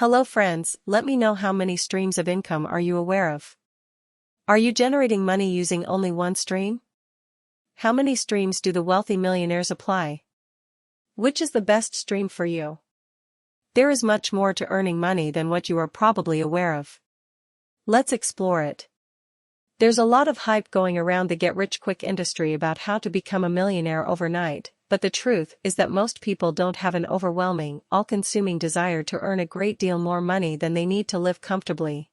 Hello friends, let me know how many streams of income are you aware of? Are you generating money using only one stream? How many streams do the wealthy millionaires apply? Which is the best stream for you? There is much more to earning money than what you are probably aware of. Let's explore it. There's a lot of hype going around the get-rich-quick industry about how to become a millionaire overnight, but the truth is that most people don't have an overwhelming, all-consuming desire to earn a great deal more money than they need to live comfortably.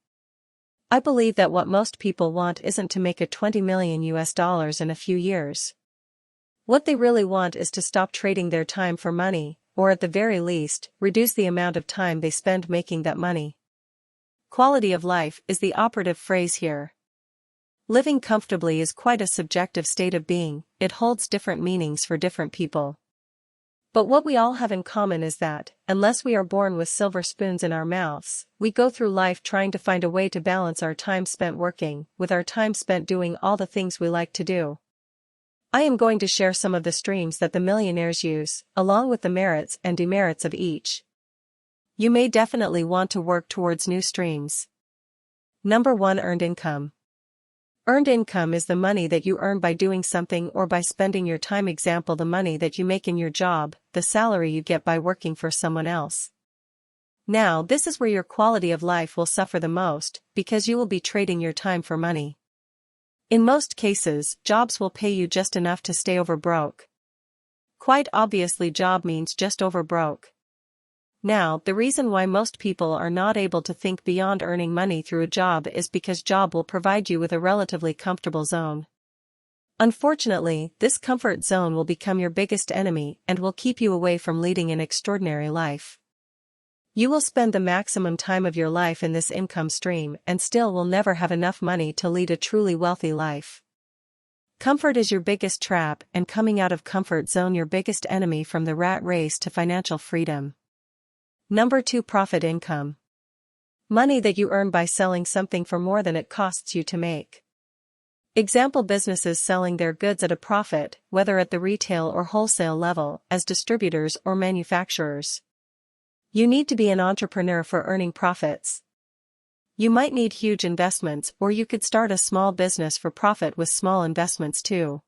I believe that what most people want isn't to make a $20 million in a few years. What they really want is to stop trading their time for money, or at the very least, reduce the amount of time they spend making that money. Quality of life is the operative phrase here. Living comfortably is quite a subjective state of being, it holds different meanings for different people. But what we all have in common is that, unless we are born with silver spoons in our mouths, we go through life trying to find a way to balance our time spent working, with our time spent doing all the things we like to do. I am going to share some of the streams that the millionaires use, along with the merits and demerits of each. You may definitely want to work towards new streams. Number 1. Earned income. Earned income is the money that you earn by doing something or by spending your time. Example: the money that you make in your job, the salary you get by working for someone else. Now, this is where your quality of life will suffer the most, because you will be trading your time for money. In most cases, jobs will pay you just enough to stay over broke. Quite obviously, job means just over broke. Now, the reason why most people are not able to think beyond earning money through a job is because job will provide you with a relatively comfortable zone. Unfortunately, this comfort zone will become your biggest enemy and will keep you away from leading an extraordinary life. You will spend the maximum time of your life in this income stream and still will never have enough money to lead a truly wealthy life. Comfort is your biggest trap, and coming out of comfort zone your biggest enemy from the rat race to financial freedom. Number 2. Profit income. Money that you earn by selling something for more than it costs you to make. Example: businesses selling their goods at a profit, whether at the retail or wholesale level, as distributors or manufacturers. You need to be an entrepreneur for earning profits. You might need huge investments, or you could start a small business for profit with small investments too.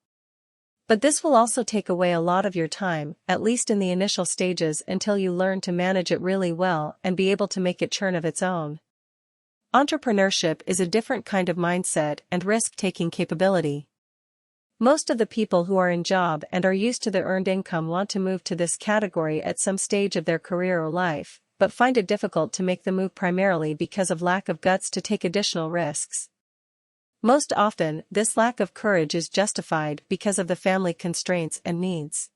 But this will also take away a lot of your time, at least in the initial stages, until you learn to manage it really well and be able to make it churn of its own. Entrepreneurship is a different kind of mindset and risk-taking capability. Most of the people who are in job and are used to the earned income want to move to this category at some stage of their career or life, but find it difficult to make the move primarily because of lack of guts to take additional risks. Most often, this lack of courage is justified because of the family constraints and needs.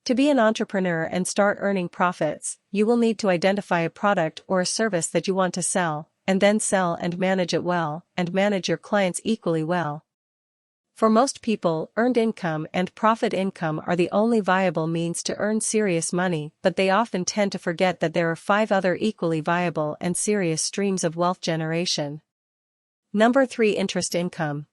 To be an entrepreneur and start earning profits, you will need to identify a product or a service that you want to sell, and then sell and manage it well, and manage your clients equally well. For most people, earned income and profit income are the only viable means to earn serious money, but they often tend to forget that there are 5 other equally viable and serious streams of wealth generation. Number 3. Interest income.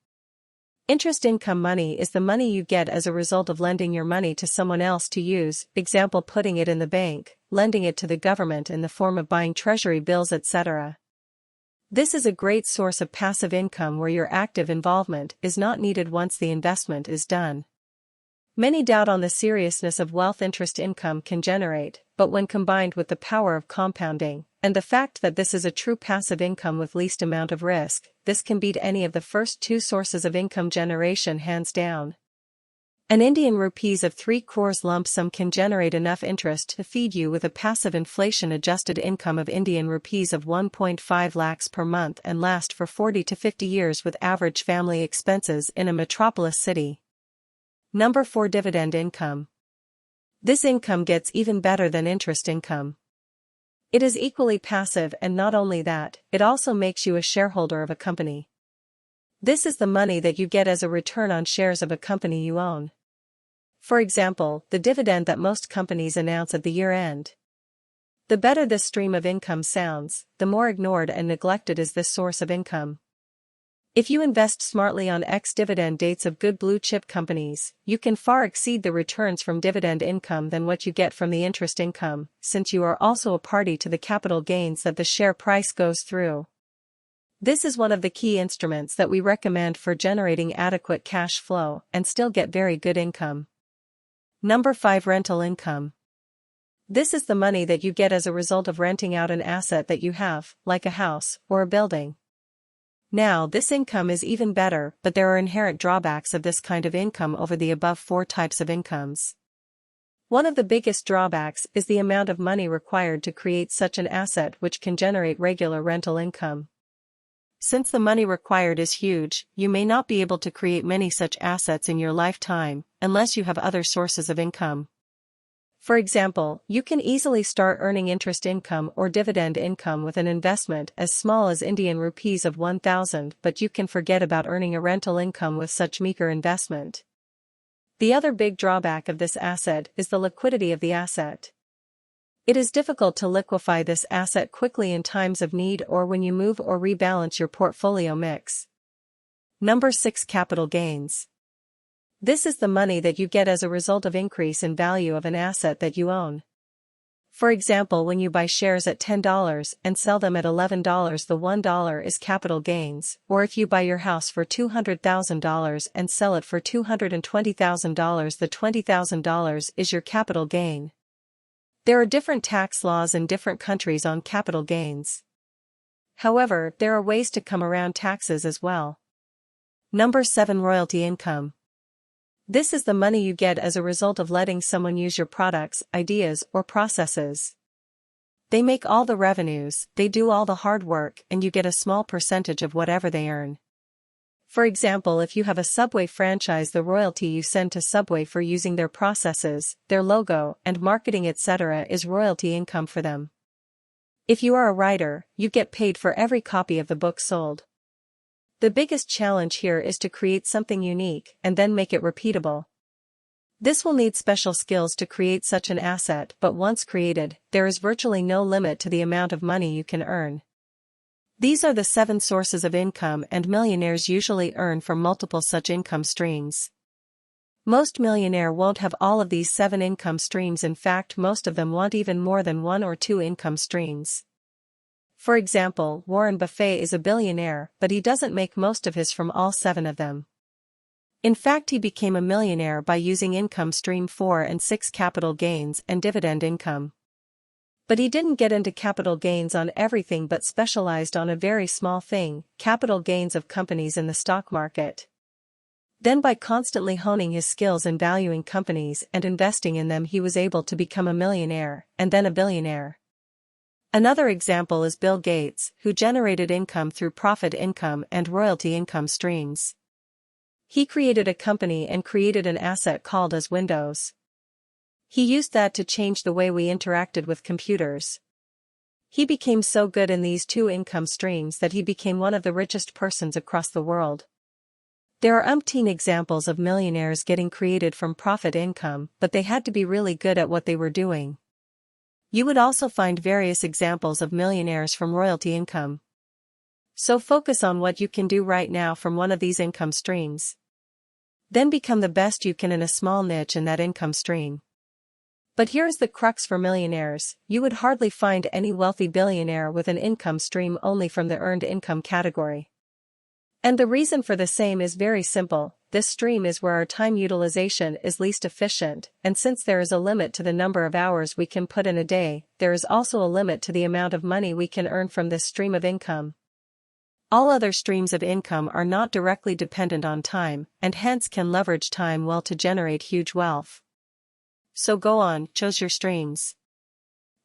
Interest income money is the money you get as a result of lending your money to someone else to use, example: putting it in the bank, lending it to the government in the form of buying treasury bills, etc. This is a great source of passive income where your active involvement is not needed once the investment is done. Many doubt on the seriousness of wealth interest income can generate, but when combined with the power of compounding, and the fact that this is a true passive income with least amount of risk, this can beat any of the first 2 sources of income generation hands down. An Indian rupees of 3 crores lump sum can generate enough interest to feed you with a passive inflation-adjusted income of Indian rupees of 1.5 lakhs per month and last for 40 to 50 years with average family expenses in a metropolis city. Number 4. Dividend income. This income gets even better than interest income. It is equally passive, and not only that, it also makes you a shareholder of a company. This is the money that you get as a return on shares of a company you own. For example, the dividend that most companies announce at the year-end. The better this stream of income sounds, the more ignored and neglected is this source of income. If you invest smartly on ex-dividend dates of good blue-chip companies, you can far exceed the returns from dividend income than what you get from the interest income, since you are also a party to the capital gains that the share price goes through. This is one of the key instruments that we recommend for generating adequate cash flow and still get very good income. Number 5. Rental income. This is the money that you get as a result of renting out an asset that you have, like a house or a building. Now, this income is even better, but there are inherent drawbacks of this kind of income over the above 4 types of incomes. One of the biggest drawbacks is the amount of money required to create such an asset which can generate regular rental income. Since the money required is huge, you may not be able to create many such assets in your lifetime, unless you have other sources of income. For example, you can easily start earning interest income or dividend income with an investment as small as Indian rupees of 1,000, but you can forget about earning a rental income with such meager investment. The other big drawback of this asset is the liquidity of the asset. It is difficult to liquefy this asset quickly in times of need or when you move or rebalance your portfolio mix. Number 6. Capital gains. This is the money that you get as a result of increase in value of an asset that you own. For example, when you buy shares at $10 and sell them at $11, the $1 is capital gains, or if you buy your house for $200,000 and sell it for $220,000, the $20,000 is your capital gain. There are different tax laws in different countries on capital gains. However, there are ways to come around taxes as well. Number 7. Royalty income. This is the money you get as a result of letting someone use your products, ideas, or processes. They make all the revenues, they do all the hard work, and you get a small percentage of whatever they earn. For example, if you have a Subway franchise, the royalty you send to Subway for using their processes, their logo, and marketing etc. is royalty income for them. If you are a writer, you get paid for every copy of the book sold. The biggest challenge here is to create something unique and then make it repeatable. This will need special skills to create such an asset, but once created, there is virtually no limit to the amount of money you can earn. These are the 7 sources of income, and millionaires usually earn from multiple such income streams. Most millionaires won't have all of these 7 income streams. In fact, most of them want even more than 1 or 2 income streams. For example, Warren Buffett is a billionaire, but he doesn't make most of his from all 7 of them. In fact, he became a millionaire by using income stream 4 and 6, capital gains and dividend income. But he didn't get into capital gains on everything but specialized on a very small thing, capital gains of companies in the stock market. Then by constantly honing his skills in valuing companies and investing in them, he was able to become a millionaire, and then a billionaire. Another example is Bill Gates, who generated income through profit income and royalty income streams. He created a company and created an asset called as Windows. He used that to change the way we interacted with computers. He became so good in these 2 income streams that he became one of the richest persons across the world. There are umpteen examples of millionaires getting created from profit income, but they had to be really good at what they were doing. You would also find various examples of millionaires from royalty income. So focus on what you can do right now from one of these income streams. Then become the best you can in a small niche in that income stream. But here's the crux for millionaires: you would hardly find any wealthy billionaire with an income stream only from the earned income category. And the reason for the same is very simple: this stream is where our time utilization is least efficient, and since there is a limit to the number of hours we can put in a day, there is also a limit to the amount of money we can earn from this stream of income. All other streams of income are not directly dependent on time, and hence can leverage time well to generate huge wealth. So go on, choose your streams.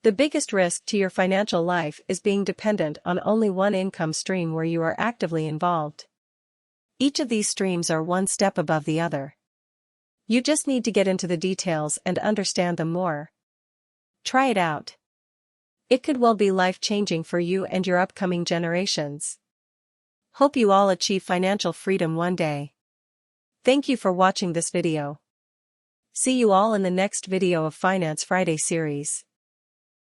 The biggest risk to your financial life is being dependent on only one income stream where you are actively involved. Each of these streams are one step above the other. You just need to get into the details and understand them more. Try it out. It could well be life-changing for you and your upcoming generations. Hope you all achieve financial freedom one day. Thank you for watching this video. See you all in the next video of Finance Friday series.